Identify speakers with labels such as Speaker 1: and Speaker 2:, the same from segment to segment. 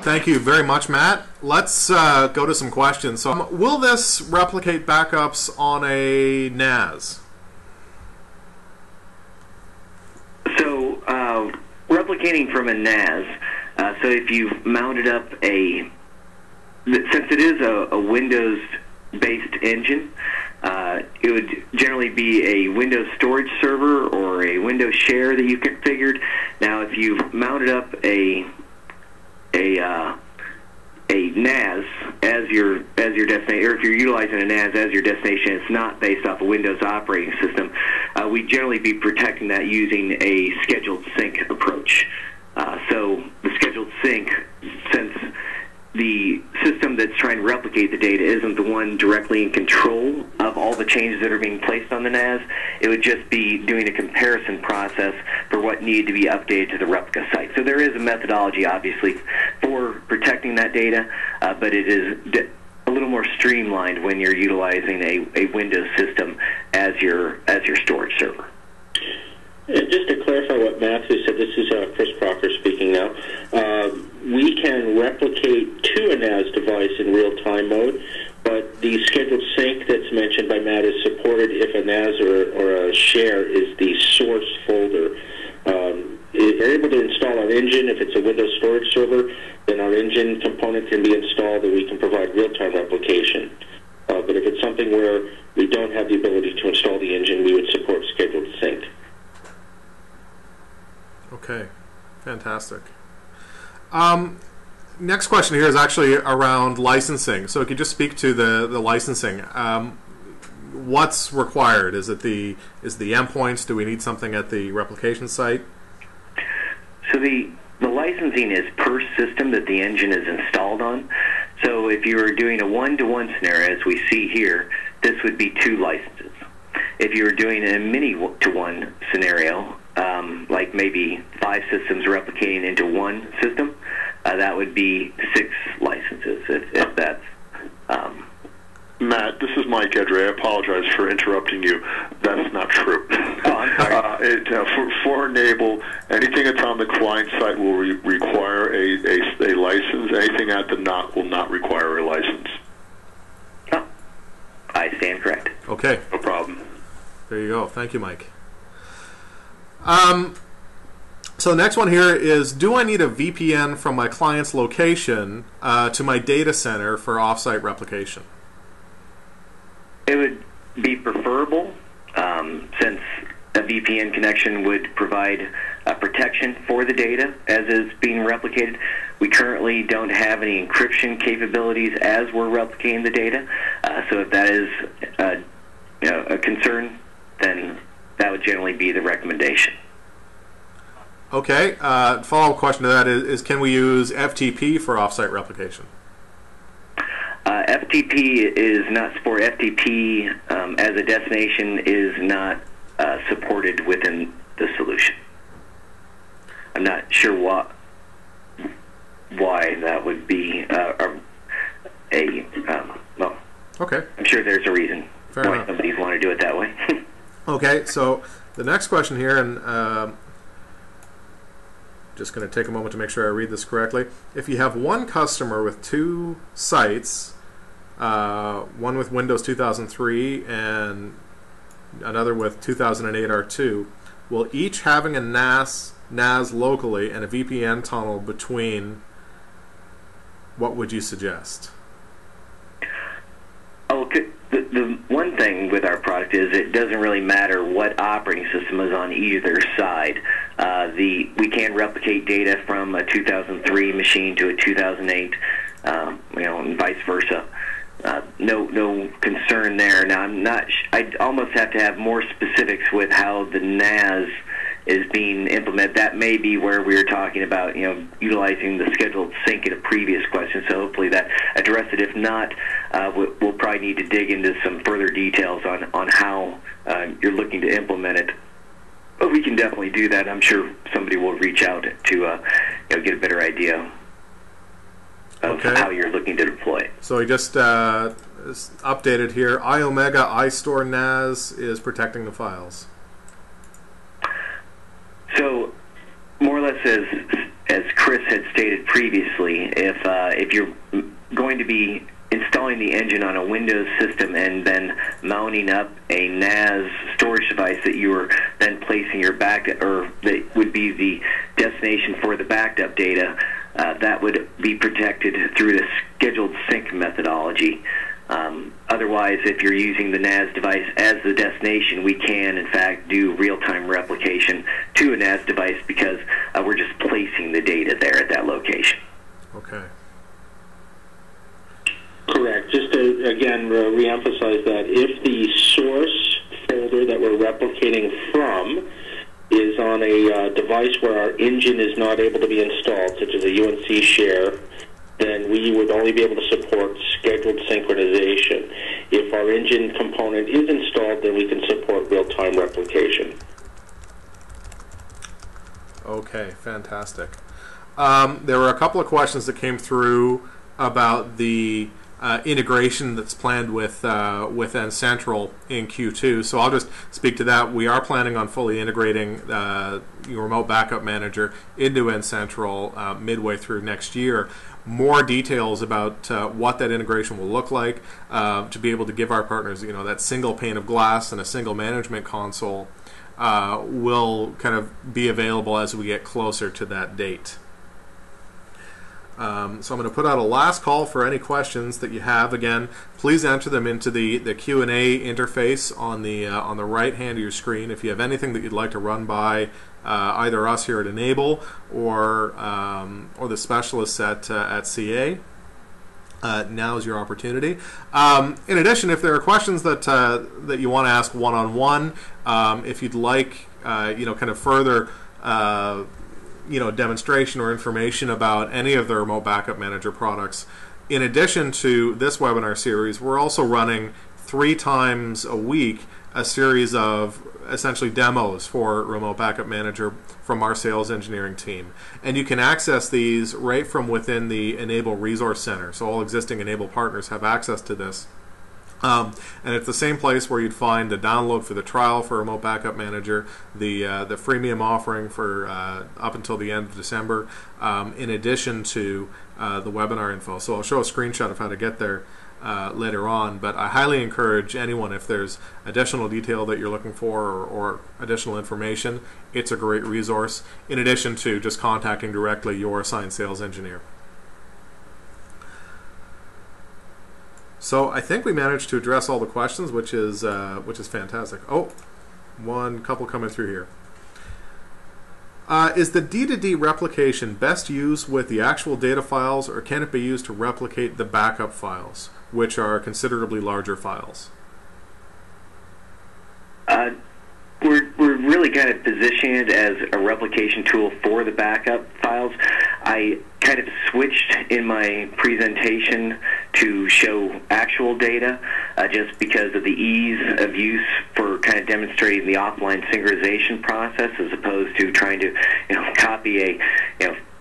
Speaker 1: Thank you very much, Matt. Let's go to some questions. So, will this replicate backups on a NAS?
Speaker 2: So, replicating from a NAS, so if you've mounted up since it is a Windows-based engine, it would generally be a Windows storage server or a Windows share that you configured. Now, if you've mounted up a NAS as your destination, or if you're utilizing a NAS as your destination, it's not based off a Windows operating system, we generally be protecting that using a scheduled sync approach. So the scheduled sync, since the system that's trying to replicate the data isn't the one directly in control of all the changes that are being placed on the NAS, it would just be doing a comparison process for what needed to be updated to the replica site. So there is a methodology, obviously, for protecting that data, but it is a little more streamlined when you're utilizing a Windows system as your storage server.
Speaker 3: And just to clarify what Matthew said, this is Chris Crocker speaking now. We can replicate to a NAS device in real-time mode, but the scheduled sync that's mentioned by Matt is supported if a NAS or a share is the source folder. If you're able to install our engine, if it's a Windows storage server, then our engine component can be installed and we can provide real-time replication. But if it's something where we don't have the ability to install the engine, we would support scheduled sync.
Speaker 1: Okay, fantastic. Next question here is actually around licensing. So if you just speak to the licensing, what's required? Is the endpoints? Do we need something at the replication site?
Speaker 2: So the licensing is per system that the engine is installed on. So if you were doing a one-to-one scenario, as we see here, this would be 2 licenses. If you were doing a many-to-one scenario, like maybe 5 systems replicating into one system, that would be 6 licenses, if that's...
Speaker 4: Matt, this is Mike Edray. I apologize for interrupting you. That's not true.
Speaker 2: Oh, I'm sorry.
Speaker 4: For N-able, anything that's on the client site will require a license. Anything at the NOC will not require a license.
Speaker 2: Oh, I stand correct.
Speaker 1: Okay.
Speaker 4: No problem.
Speaker 1: There you go. Thank you, Mike. So the next one here is, do I need a VPN from my client's location to my data center for offsite replication?
Speaker 2: It would be preferable, since a VPN connection would provide protection for the data as is being replicated. We currently don't have any encryption capabilities as we're replicating the data, so if that is a concern, then that would generally be the recommendation.
Speaker 1: Okay. Follow-up question to that is can we use FTP for offsite replication?
Speaker 2: FTP is not supported. FTP as a destination is not supported within the solution. I'm not sure why that would be well,
Speaker 1: okay.
Speaker 2: I'm sure there's a reason
Speaker 1: Fair
Speaker 2: why
Speaker 1: enough.
Speaker 2: somebody's want to do it that way.
Speaker 1: Okay, so the next question here, and just going to take a moment to make sure I read this correctly. If you have one customer with 2 sites, one with Windows 2003 and another with 2008 R2, will each having a NAS locally and a VPN tunnel between, what would you suggest?
Speaker 2: Okay. The one thing with our product is it doesn't really matter what operating system is on either side. We can replicate data from a 2003 machine to a 2008, and vice versa. No concern there. Now, I'd almost have to have more specifics with how the NAS is being implemented. That may be where we were talking about, utilizing the scheduled sync in a previous question. So hopefully that addressed it. If not, we'll probably need to dig into some further details on how you're looking to implement it. But we can definitely do that. I'm sure somebody will reach out to get a better idea of how you're looking to deploy.
Speaker 1: So we just updated here. iOmega iStore NAS is protecting the files.
Speaker 2: So more or less as Chris had stated previously, if you're going to be installing the engine on a Windows system and then mounting up a NAS storage device that you are then placing your backup, or that would be the destination for the backed up data, that would be protected through the scheduled sync methodology. Otherwise, if you're using the NAS device as the destination, we can, in fact, do real-time replication to a NAS device because we're just placing the data there at that location.
Speaker 1: Okay.
Speaker 3: Correct. Just to, again, reemphasize that if the source folder that we're replicating from is on a device where our engine is not able to be installed, such as a UNC share, then we would only be able to support scheduled synchronization. If our engine component is installed, then we can support real-time replication.
Speaker 1: Okay, fantastic. There were a couple of questions that came through about the integration that's planned with N-Central in Q2. So I'll just speak to that. We are planning on fully integrating your Remote Backup Manager into N-Central midway through next year. More details about what that integration will look like to be able to give our partners, that single pane of glass and a single management console will kind of be available as we get closer to that date. So I'm going to put out a last call for any questions that you have. Again, please enter them into the Q&A interface on the right hand of your screen. If you have anything that you'd like to run by either us here at N-able or the specialists at CA, now is your opportunity. In addition, if there are questions that you want to ask one-on-one, if you'd like, kind of further demonstration or information about any of the Remote Backup Manager products. In addition to this webinar series, we're also running 3 times a week a series of essentially demos for Remote Backup Manager from our sales engineering team. And you can access these right from within the N-able Resource Center. So all existing N-able partners have access to this. And it's the same place where you'd find the download for the trial for Remote Backup Manager, the freemium offering for up until the end of December, in addition to the webinar info. So I'll show a screenshot of how to get there later on, but I highly encourage anyone, if there's additional detail that you're looking for or additional information, it's a great resource, in addition to just contacting directly your assigned sales engineer. So I think we managed to address all the questions, which is fantastic. Oh, one couple coming through here. Is the D2D replication best used with the actual data files, or can it be used to replicate the backup files, which are considerably larger files?
Speaker 2: We're really kind of positioned as a replication tool for the backup files. I kind of switched in my presentation to show actual data just because of the ease of use for kind of demonstrating the offline synchronization process, as opposed to trying to copy a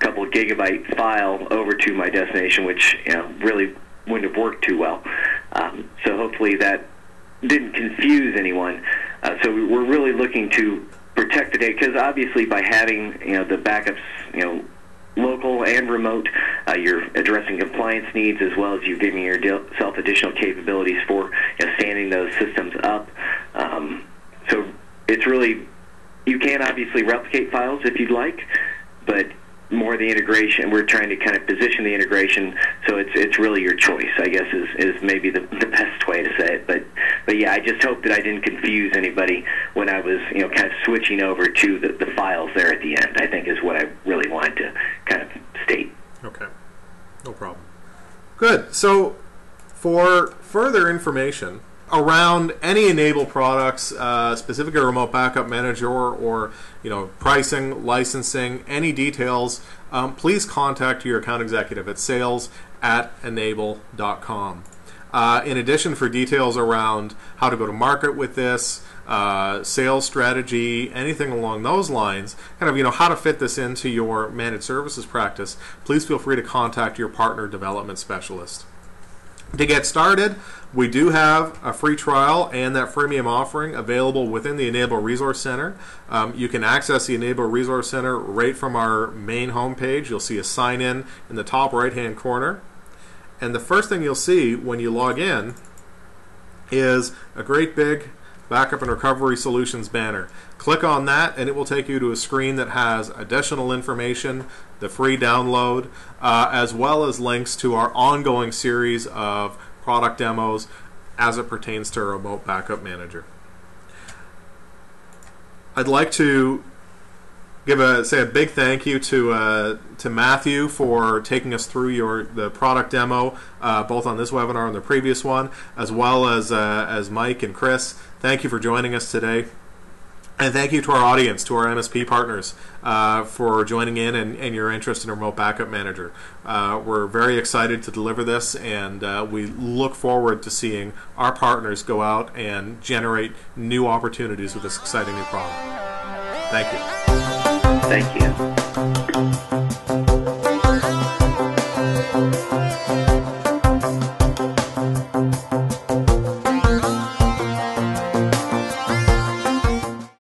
Speaker 2: couple of gigabyte file over to my destination, which really wouldn't have worked too well. So hopefully that didn't confuse anyone. So we're really looking to protect the data, because obviously by having the backups local and remote, you're addressing compliance needs, as well as you're giving yourself additional capabilities for standing those systems up. So it's really, you can obviously replicate files if you'd like, but more the integration, we're trying to kind of position the integration so it's really your choice, I guess, is maybe the best way to say it. But yeah, I just hope that I didn't confuse anybody when I was kind of switching over to the files there at the end, I think is what I really wanted to kind of state.
Speaker 1: Okay, no problem. Good. So for further information around any N-able products, specifically Remote Backup Manager or pricing, licensing, any details, please contact your account executive at sales@n-able.com. In addition, for details around how to go to market with this, sales strategy, anything along those lines, kind of how to fit this into your managed services practice, please feel free to contact your partner development specialist. To get started, we do have a free trial and that freemium offering available within the N-able Resource Center. You can access the N-able Resource Center right from our main homepage. You'll see a sign in the top right-hand corner. And the first thing you'll see when you log in is a great big Backup and Recovery Solutions banner. Click on that and it will take you to a screen that has additional information, the free download, as well as links to our ongoing series of product demos as it pertains to Remote Backup Manager. I'd like to say a big thank you to Matthew for taking us through the product demo, both on this webinar and the previous one, as well as Mike and Chris. Thank you for joining us today. And thank you to our audience, to our MSP partners, for joining in and your interest in Remote Backup Manager. We're very excited to deliver this, and we look forward to seeing our partners go out and generate new opportunities with this exciting new product. Thank you.
Speaker 2: Thank you.